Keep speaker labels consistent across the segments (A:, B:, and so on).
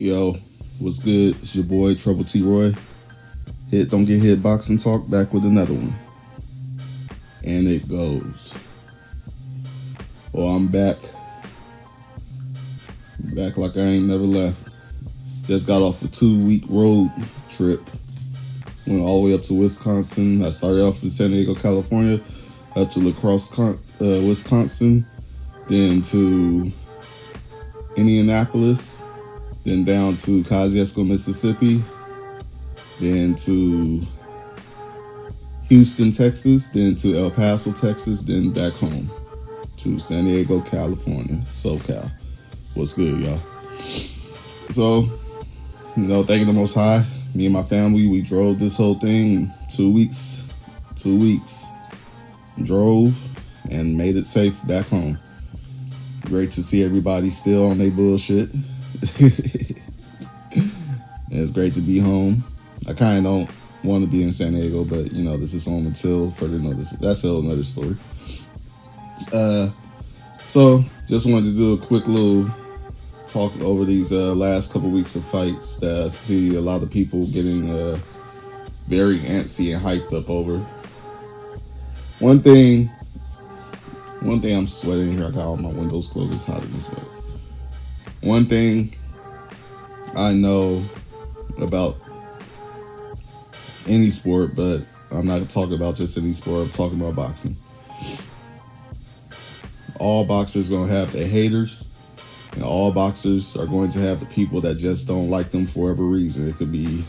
A: Yo, what's good? It's your boy Trouble T Roy. Hit Don't Get Hit Boxing Talk back with another one. And it goes. Well, I'm back. Back like I ain't never left. Just got off a 2-week road trip. Went all the way up to Wisconsin. I started off in San Diego, California, up to La Crosse, Wisconsin, then to Indianapolis, then down to Kosciuszko, Mississippi, then to Houston, Texas, then to El Paso, Texas, then back home to San Diego, California, SoCal. What's good, y'all? So, thanking the Most High, me and my family, we drove this whole thing 2 weeks. 2 weeks. Drove and made it safe back home. Great to see everybody still on their bullshit. It's great to be home. I kind of don't want to be in San Diego, but this is home until further notice. That's another story. So just wanted to do a quick little talk over these last couple weeks of fights that I see a lot of people getting very antsy and hyped up over. One thing I'm sweating here. I got all my windows closed. It's hot in this sweat. One thing I know about any sport, but I'm not talking about just any sport. I'm talking about boxing. All boxers gonna have their haters, and all boxers are going to have the people that just don't like them for whatever reason. It could be,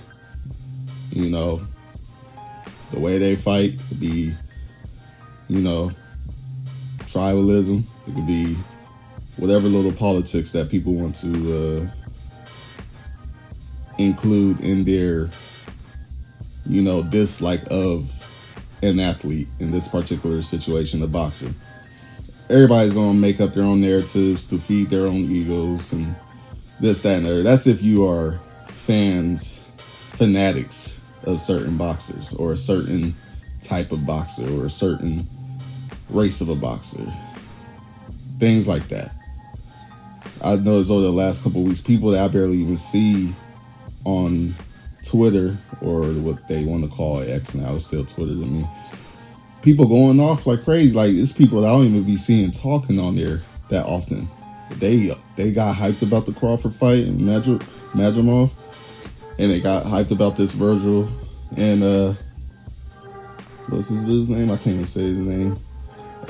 A: the way they fight. It could be, tribalism. It could be whatever little politics that people want to include in their, dislike of an athlete, in this particular situation, a boxer. Everybody's going to make up their own narratives to feed their own egos and this, that, and the other. That's if you are fanatics of certain boxers or a certain type of boxer or a certain race of a boxer. Things like that. I noticed over the last couple of weeks, people that I barely even see on Twitter, or what they want to call X now, it's still Twitter to me. People going off like crazy. Like, it's people that I don't even be seeing talking on there that often. They got hyped about the Crawford fight and Madrimov, and they got hyped about this Virgil and what's his name? I can't even say his name.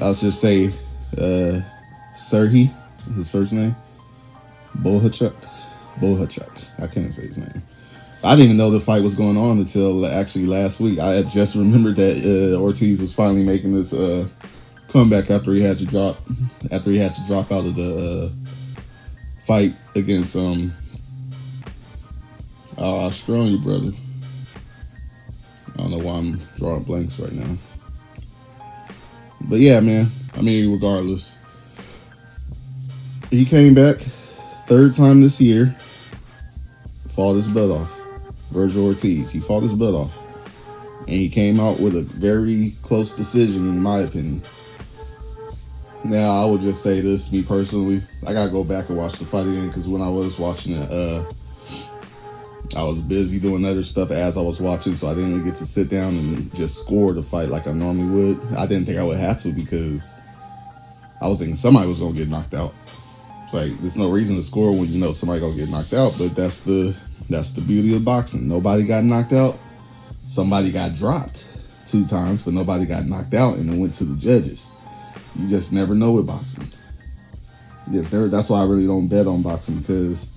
A: I'll just say Serhii, his first name. Bohachuk. I can't say his name. I didn't even know the fight was going on until actually last week. I had just remembered that Ortiz was finally making this comeback after he had to drop out of the fight against Australia brother. I don't know why I'm drawing blanks right now. But yeah, man. I mean, regardless, he came back third time this year, fought his butt off. Virgil Ortiz, he fought his butt off, and he came out with a very close decision, in my opinion. Now, I would just say this, me personally, I gotta go back and watch the fight again, because when I was watching it, I was busy doing other stuff as I was watching, so I didn't really get to sit down and just score the fight like I normally would. I didn't think I would have to, because I was thinking somebody was gonna get knocked out. It's like, there's no reason to score when you know somebody gonna get knocked out, but that's the beauty of boxing. Nobody got knocked out. Somebody got dropped 2 times, but nobody got knocked out and then went to the judges. You just never know with boxing. Yes, that's why I really don't bet on boxing, because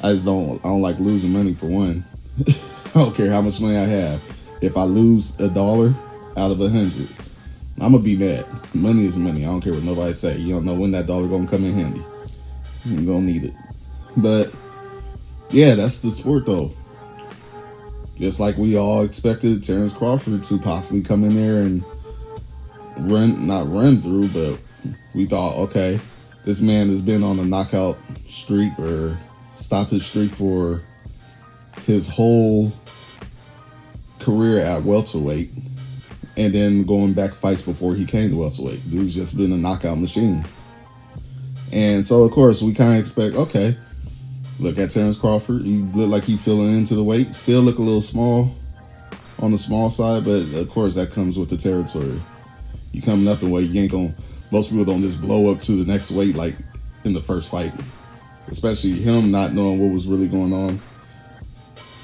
A: I don't like losing money, for one. I don't care how much money I have. If I lose $1 out of 100, I'm gonna be mad. Money is money. I don't care what nobody say. You don't know when that dollar gonna come in handy. You're gonna need it. But yeah, that's the sport, though. Just like we all expected Terrence Crawford to possibly come in there and not run through, but we thought, okay, this man has been on a knockout streak, or stopped his streak for his whole career at welterweight, and then going back fights before he came to welterweight. Dude's just been a knockout machine. And so, of course, we kind of expect, okay, Look at Terrence Crawford. He looked like he filling into the weight. Still look a little small on the small side, but of course that comes with the territory. You coming up in weight, you ain't gonna. Most people don't just blow up to the next weight like in the first fight, especially him not knowing what was really going on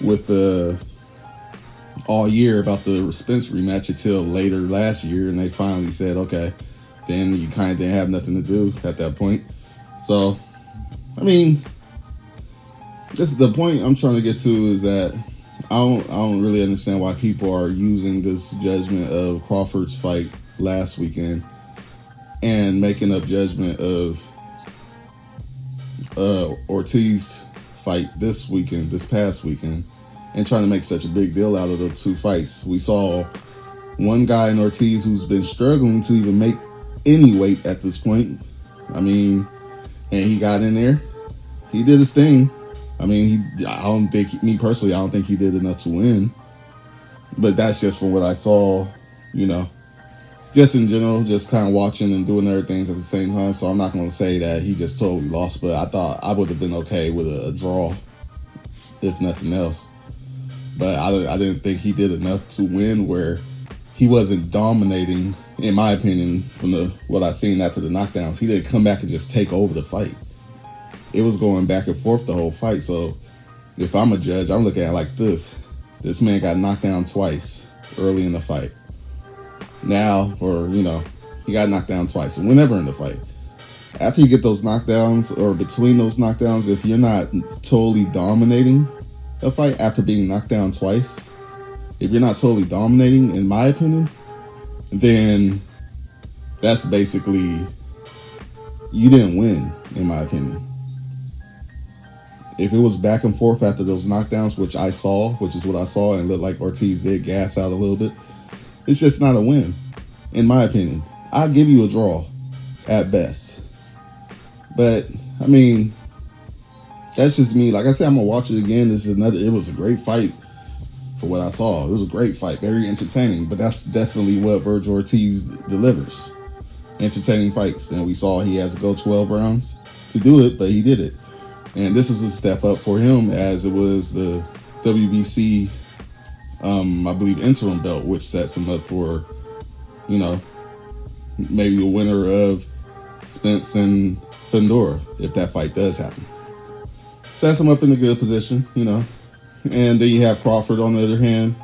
A: with all year about the Spence rematch until later last year, and they finally said, okay, then you kind of didn't have nothing to do at that point. So, I mean, this is the point I'm trying to get to is that I don't really understand why people are using this judgment of Crawford's fight last weekend and making up judgment of Ortiz fight this past weekend, and trying to make such a big deal out of the two fights. We saw one guy in Ortiz who's been struggling to even make any weight at this point. I mean, and he got in there. He did his thing. I mean, I don't think he did enough to win. But that's just from what I saw, just in general, just kind of watching and doing other things at the same time. So I'm not going to say that he just totally lost, but I thought I would have been okay with a draw, if nothing else. But I didn't think he did enough to win where he wasn't dominating, in my opinion, from what I seen after the knockdowns. He didn't come back and just take over the fight. It was going back and forth the whole fight. So if I'm a judge, I'm looking at it like this. This man got knocked down twice early in the fight. Now, he got knocked down twice. Whenever in the fight. After you get those knockdowns, or between those knockdowns, if you're not totally dominating a fight after being knocked down twice, if you're not totally dominating, in my opinion, then that's basically, you didn't win, in my opinion. If it was back and forth after those knockdowns, which is what I saw, and it looked like Ortiz did gas out a little bit, it's just not a win, in my opinion. I'll give you a draw, at best. But, I mean, that's just me. Like I said, I'm going to watch it again. It was a great fight for what I saw. It was a great fight, very entertaining. But that's definitely what Vergil Ortiz delivers. Entertaining fights. And we saw he has to go 12 rounds to do it, but he did it. And this was a step up for him, as it was the WBC, I believe, interim belt, which sets him up for, maybe the winner of Spence and Fedor, if that fight does happen. Sets him up in a good position, And then you have Crawford on the other hand.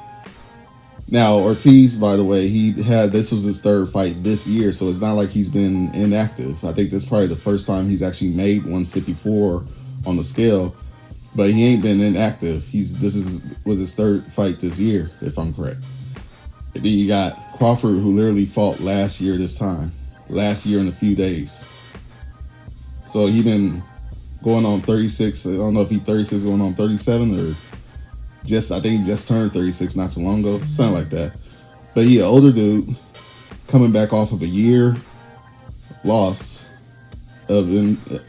A: Now, Ortiz, by the way, this was his third fight this year, so it's not like he's been inactive. I think this is probably the first time he's actually made 154 on the scale, but he ain't been inactive. Was his third fight this year, if I'm correct. And then you got Crawford, who literally fought last year in a few days. So he been going on 36. I don't know if he's 36 going on 37, or I think he just turned 36 not too long ago, something like that. But he an older dude coming back off of a year loss of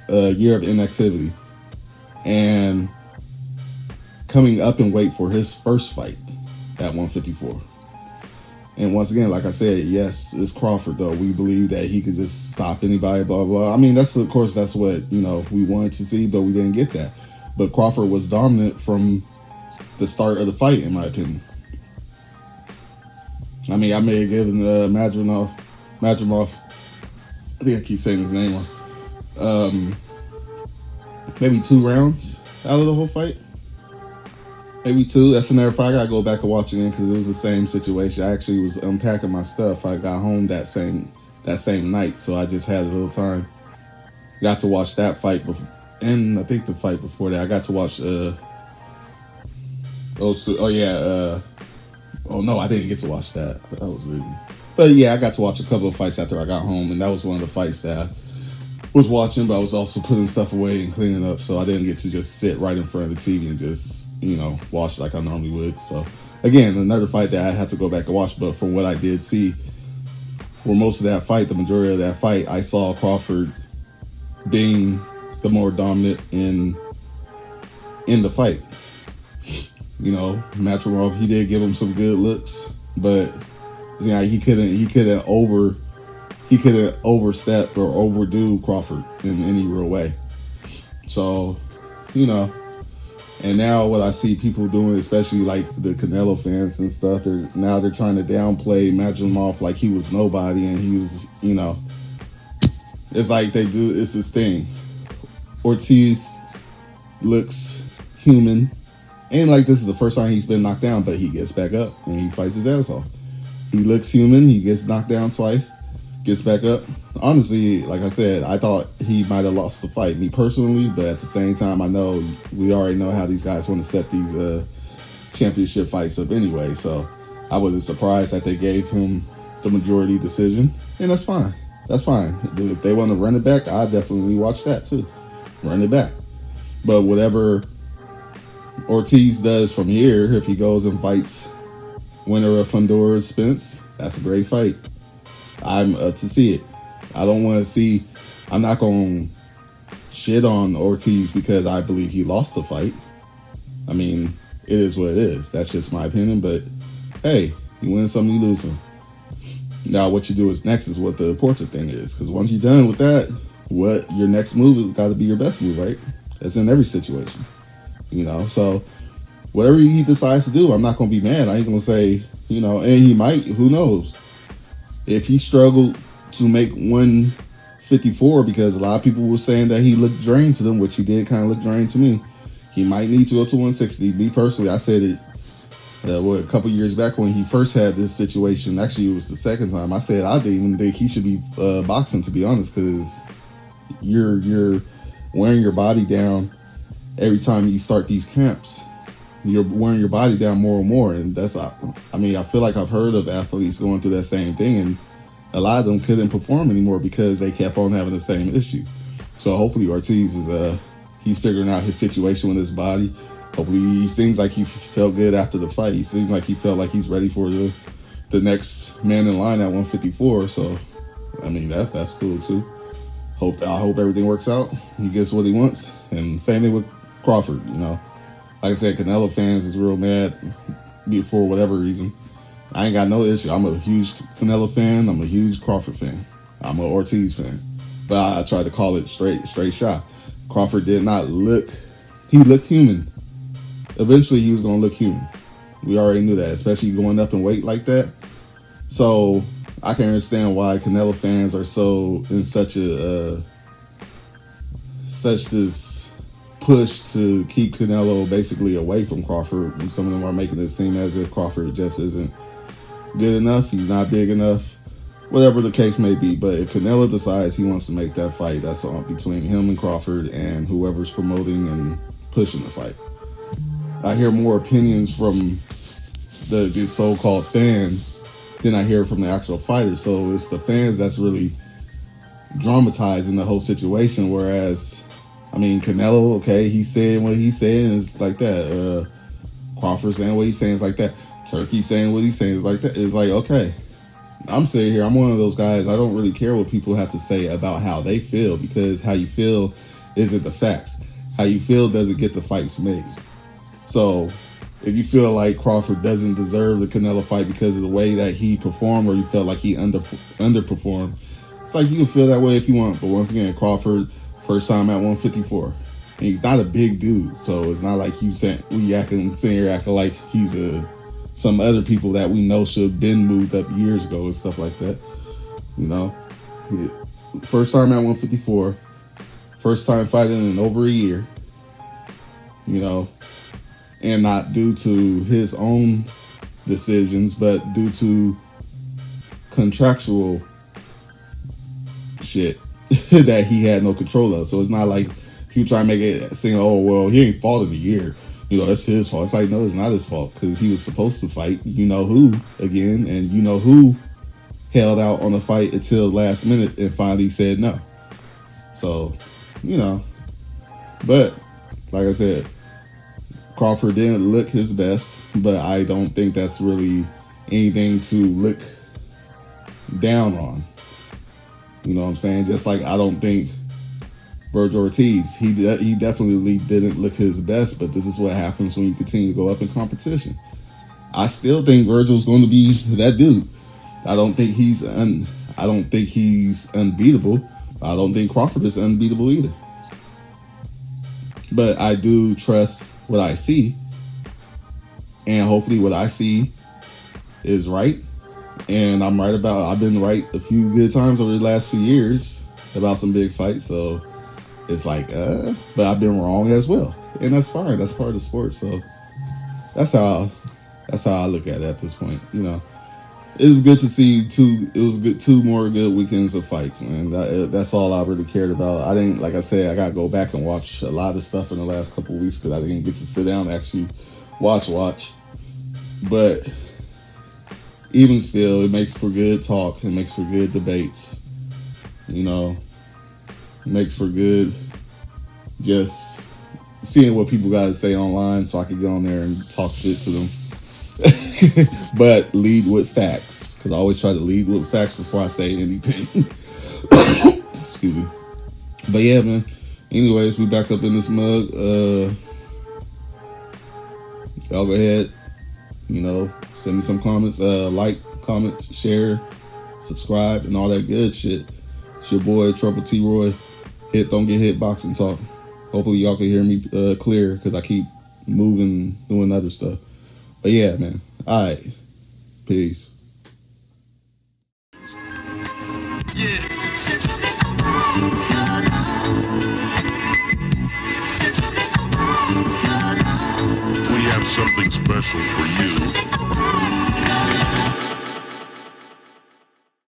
A: a year of inactivity, and coming up in weight for his first fight at 154. And once again, like I said, yes, it's Crawford, though. We believe that he could just stop anybody, blah, blah. I mean, that's what we wanted to see, but we didn't get that. But Crawford was dominant from the start of the fight, in my opinion. I mean, I may have given Madrimov, I think I keep saying his name wrong, maybe 2 rounds out of the whole fight. Maybe 2. That's another fight. I gotta go back and watch it again, because it was the same situation. I actually was unpacking my stuff. I got home that same night, so I just had a little time. Got to watch that fight before, and I think the fight before that. I got to watch. I didn't get to watch that. That was really. But yeah, I got to watch a couple of fights after I got home, and that was one of the fights that I was watching, but I was also putting stuff away and cleaning up, so I didn't get to just sit right in front of the TV and just, watch like I normally would. So again, another fight that I had to go back and watch, but from what I did see, for most of that fight, the majority of that fight, I saw Crawford being the more dominant in the fight. Madrimov, he did give him some good looks, but he couldn't overstep or overdo Crawford in any real way. So you know. And now what I see people doing, especially like the Canelo fans and stuff, they're trying to downplay, imagine him off like he was nobody and he was, you know. It's like they do. It's this thing. Ortiz looks human. Ain't like this is the first time he's been knocked down, but he gets back up and he fights his ass off. He looks human. He gets knocked down twice, gets back up. Honestly, like I said, I thought he might have lost the fight, me personally, but at the same time, I know we already know how these guys want to set these championship fights up anyway. So I wasn't surprised that they gave him the majority decision, and that's fine. That's fine. If they want to run it back, I definitely watch that too. Run it back. But whatever Ortiz does from here, if he goes and fights winner of Honduras Spence, that's a great fight. I'm up to see it. I don't want to see. I'm not going to shit on Ortiz because I believe he lost the fight. I mean, it is what it is. That's just my opinion. But hey, you win some, you lose some. Now, what you do is next is what the important thing is. Because once you're done with that, what your next move has got to be your best move, right? That's in every situation. You know, so whatever he decides to do, I'm not going to be mad. I ain't going to say, you know, and he might, who knows? If he struggled to make 154, because a lot of people were saying that he looked drained to them, which he did kind of look drained to me, he might need to go to 160. Me personally, I said it a couple years back when he first had this situation. Actually, it was the second time. I said I didn't even think he should be boxing, to be honest, because you're wearing your body down every time you start these camps. You're wearing your body down more and more, and that's, I mean, I feel like I've heard of athletes going through that same thing, and a lot of them couldn't perform anymore because they kept on having the same issue. So hopefully Ortiz is he's figuring out his situation with his body. Hopefully he seems like he felt good after the fight. He seemed like he felt like he's ready for the next man in line at 154. So I mean that's cool too. I hope everything works out. He gets what he wants, and same thing with Crawford. You know, like I said, Canelo fans is real mad for whatever reason. I ain't got no issue. I'm a huge Canelo fan. I'm a huge Crawford fan. I'm an Ortiz fan. But I tried to call it straight shot. Crawford did not look. He looked human. Eventually, he was going to look human. We already knew that, especially going up in weight like that. So I can understand why Canelo fans are so in such this push to keep Canelo basically away from Crawford. And some of them are making it seem as if Crawford just isn't good enough. He's not big enough. Whatever the case may be. But if Canelo decides he wants to make that fight, that's all between him and Crawford and whoever's promoting and pushing the fight. I hear more opinions from the so-called fans than I hear from the actual fighters. So it's the fans that's really dramatizing the whole situation. Whereas, I mean, Canelo, okay, he's saying what he's saying is like that. Crawford saying what he's saying is like that. Turkey saying what he's saying is like that. It's like, okay, I'm sitting here. I'm one of those guys. I don't really care what people have to say about how they feel, because how you feel isn't the facts. How you feel doesn't get the fights made. So if you feel like Crawford doesn't deserve the Canelo fight because of the way that he performed, or you felt like he underperformed, it's like you can feel that way if you want. But once again, Crawford, first time at 154. And he's not a big dude, so it's not like sitting here acting like he's some other people that we know should have been moved up years ago and stuff like that. You know, first time at 154, first time fighting in over a year. You know, and not due to his own decisions, but due to contractual shit that he had no control of. So it's not like people try to make it saying, oh, well, he ain't fought in a year. You know, that's his fault. It's like, no, it's not his fault, because he was supposed to fight. You know who, again, and you know who held out on the fight until last minute and finally said no. So, you know, but like I said, Crawford didn't look his best, but I don't think that's really anything to look down on. You know what I'm saying? Just like I don't think Virgil Ortiz, he definitely didn't look his best, but this is what happens when you continue to go up in competition. I still think Virgil's going to be that dude. I don't think he's unbeatable. I don't think Crawford is unbeatable either. But I do trust what I see, and hopefully what I see is right. And I've been right a few good times over the last few years about some big fights. So it's like, but I've been wrong as well, and that's fine. That's part of the sport. So that's how I look at it at this point. It was good to see two more good weekends of fights, man. That's all I really cared about. I didn't, like I said, I got to go back and watch a lot of stuff in the last couple of weeks because I didn't get to sit down and actually watch. But even still, it makes for good talk. It makes for good debates. It makes for good just seeing what people got to say online so I can get on there and talk shit to them. But lead with facts, because I always try to lead with facts before I say anything. Excuse me. But yeah, man. Anyways, we back up in this mug. Y'all go ahead. Send me some comments. Like, comment, share, subscribe, and all that good shit. It's your boy Trouble T Roy. Hit Don't Get Hit Boxing Talk. Hopefully y'all can hear me clear, because I keep moving, doing other stuff. But yeah, man. All right. Peace. Yeah.
B: We have something special for you.